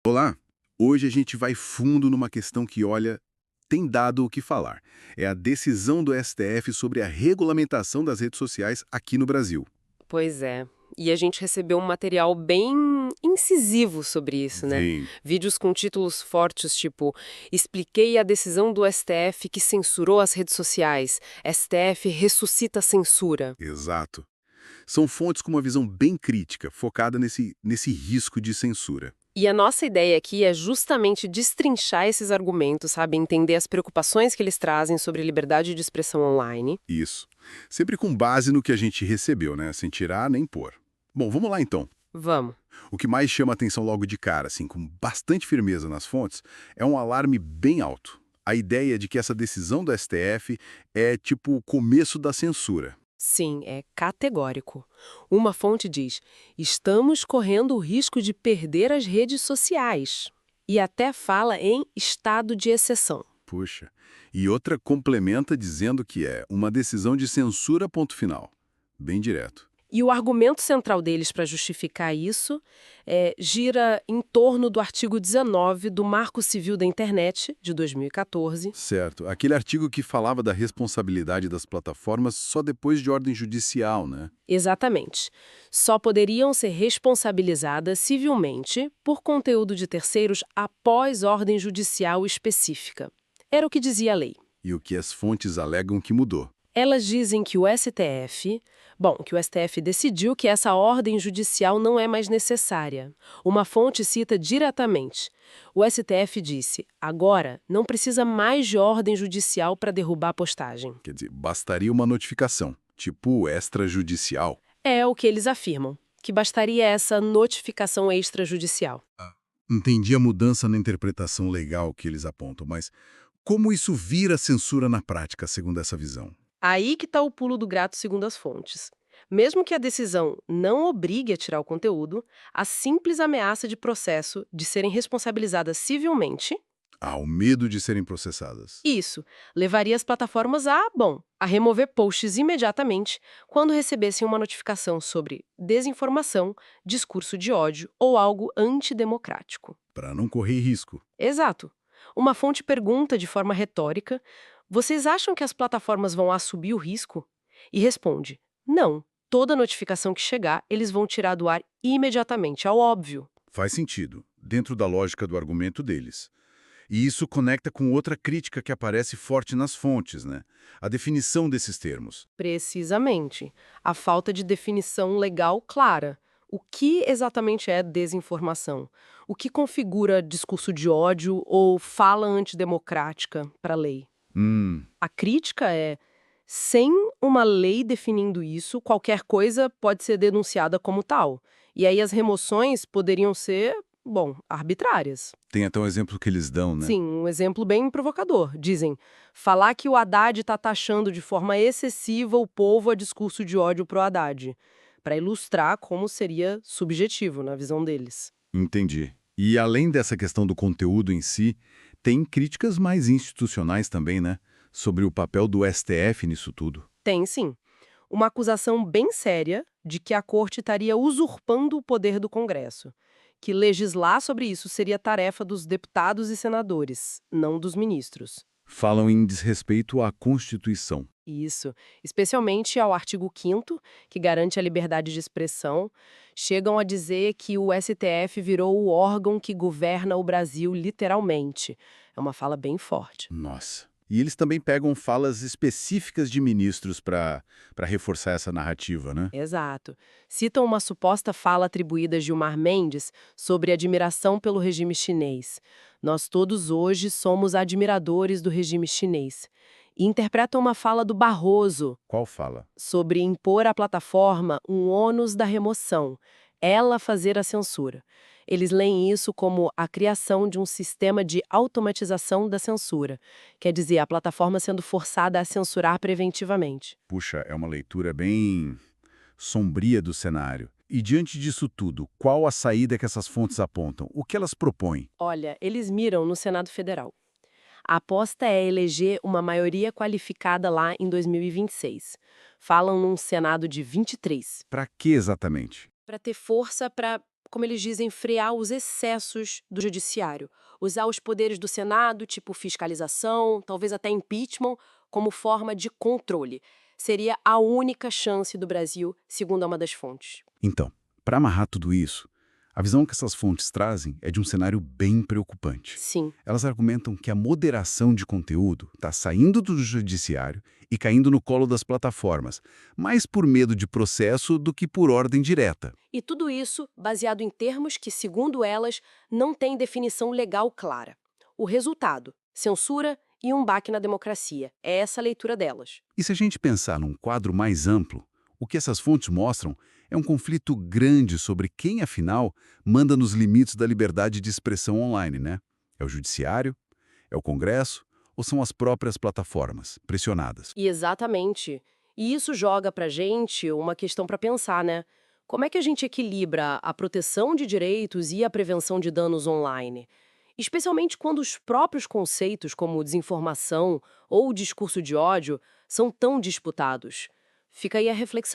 Olá! Hoje a gente vai fundo numa questão que, olha, tem dado o que falar. É a decisão do STF sobre a regulamentação das redes sociais aqui no Brasil. Pois é. E a gente recebeu um material bem incisivo sobre isso, né? Vem, Vídeos com títulos fortes tipo Expliquei a decisão do STF que censurou as redes sociais. STF ressuscita a censura. exato. São fontes com uma visão bem crítica, focada nesse risco de censura. E a nossa ideia aqui é justamente destrinchar esses argumentos, sabe? Entender as preocupações que eles trazem sobre liberdade de expressão online. Isso. Sempre com base no que a gente recebeu, né? Sem tirar nem pôr. Bom, vamos lá então. Vamos. O que mais chama atenção logo de cara, assim, com bastante firmeza nas fontes, é um alarme bem alto. A ideia de que essa decisão do STF é tipo o começo da censura. Sim, é categórico. Uma fonte diz: estamos correndo o risco de perder as redes sociais. E até fala em estado de exceção. Puxa. E outra complementa dizendo que é uma decisão de censura, ponto final. Bem direto. E o argumento central deles para justificar isso gira em torno do artigo 19 do Marco Civil da Internet, de 2014. Certo. Aquele artigo que falava da responsabilidade das plataformas só depois de ordem judicial, né? Exatamente. Só poderiam ser responsabilizadas civilmente por conteúdo de terceiros após ordem judicial específica. Era o que dizia a lei. E o que as fontes alegam que mudou. Elas dizem que que o STF decidiu que essa ordem judicial não é mais necessária. Uma fonte cita diretamente. O STF disse: agora não precisa mais de ordem judicial para derrubar a postagem. Quer dizer, bastaria uma notificação, tipo extrajudicial. É o que eles afirmam, que bastaria essa notificação extrajudicial. Entendi a mudança na interpretação legal que eles apontam, mas como isso vira censura na prática, segundo essa visão? Aí que está o pulo do gato segundo as fontes. Mesmo que a decisão não obrigue a tirar o conteúdo, a simples ameaça de processo de serem responsabilizadas civilmente, Há o medo de serem processadas. isso levaria as plataformas a remover posts imediatamente quando recebessem uma notificação sobre desinformação, discurso de ódio ou algo antidemocrático. Para não correr risco. Exato. Uma fonte pergunta de forma retórica: vocês acham que as plataformas vão assumir o risco? E responde: não. Toda notificação que chegar, eles vão tirar do ar imediatamente, ao óbvio. Faz sentido, dentro da lógica do argumento deles. E isso conecta com outra crítica que aparece forte nas fontes, né? A definição desses termos. Precisamente. A falta de definição legal clara. O que exatamente é desinformação? O que configura discurso de ódio ou fala antidemocrática para a lei? Hum, A crítica é: sem uma lei definindo isso, qualquer coisa pode ser denunciada como tal. E aí as remoções poderiam ser, arbitrárias. tem até um exemplo que eles dão, né? Sim, um exemplo bem provocador. Dizem: falar que o Haddad está taxando de forma excessiva o povo a discurso de ódio pro Haddad, para ilustrar como seria subjetivo na visão deles. Entendi. E além dessa questão do conteúdo em si, tem críticas mais institucionais também, né? Sobre o papel do STF nisso tudo. Tem sim. Uma acusação bem séria de que a corte estaria usurpando o poder do Congresso, que legislar sobre isso seria tarefa dos deputados e senadores, não dos ministros. Falam em desrespeito à Constituição. Isso, especialmente ao artigo 5º, que garante a liberdade de expressão, chegam a dizer que o STF virou o órgão que governa o Brasil literalmente. É uma fala bem forte. Nossa. E eles também pegam falas específicas de ministros para reforçar essa narrativa, né? Exato. Citam uma suposta fala atribuída a Gilmar Mendes sobre admiração pelo regime chinês. Nós todos hoje somos admiradores do regime chinês. E interpretam uma fala do Barroso Qual fala? sobre impor à plataforma um ônus da remoção, ela fazer a censura. Eles leem isso como a criação de um sistema de automatização da censura, quer dizer, a plataforma sendo forçada a censurar preventivamente. Puxa, é uma leitura bem sombria do cenário. E diante disso tudo, qual a saída que essas fontes apontam? O que elas propõem? Olha, eles miram no Senado Federal. A aposta é eleger uma maioria qualificada lá em 2026. Falam num Senado de 23. Para que exatamente? Para ter força para como eles dizem, frear os excessos do judiciário, usar os poderes do Senado, tipo fiscalização, talvez até impeachment, como forma de controle. Seria a única chance do Brasil, segundo uma das fontes. Então, para amarrar tudo isso, a visão que essas fontes trazem é de um cenário bem preocupante. Sim. Elas argumentam que a moderação de conteúdo está saindo do judiciário e caindo no colo das plataformas, mais por medo de processo do que por ordem direta. E tudo isso baseado em termos que, segundo elas, não têm definição legal clara. O resultado: censura e um baque na democracia. É essa a leitura delas. E se a gente pensar num quadro mais amplo, o que essas fontes mostram é um conflito grande sobre quem, afinal, manda nos limites da liberdade de expressão online, né? É o judiciário? É o Congresso? Ou são as próprias plataformas, pressionadas? E exatamente. E isso joga pra gente uma questão para pensar, né? Como é que a gente equilibra a proteção de direitos e a prevenção de danos online? Especialmente quando os próprios conceitos, como desinformação ou discurso de ódio, são tão disputados. Fica aí a reflexão.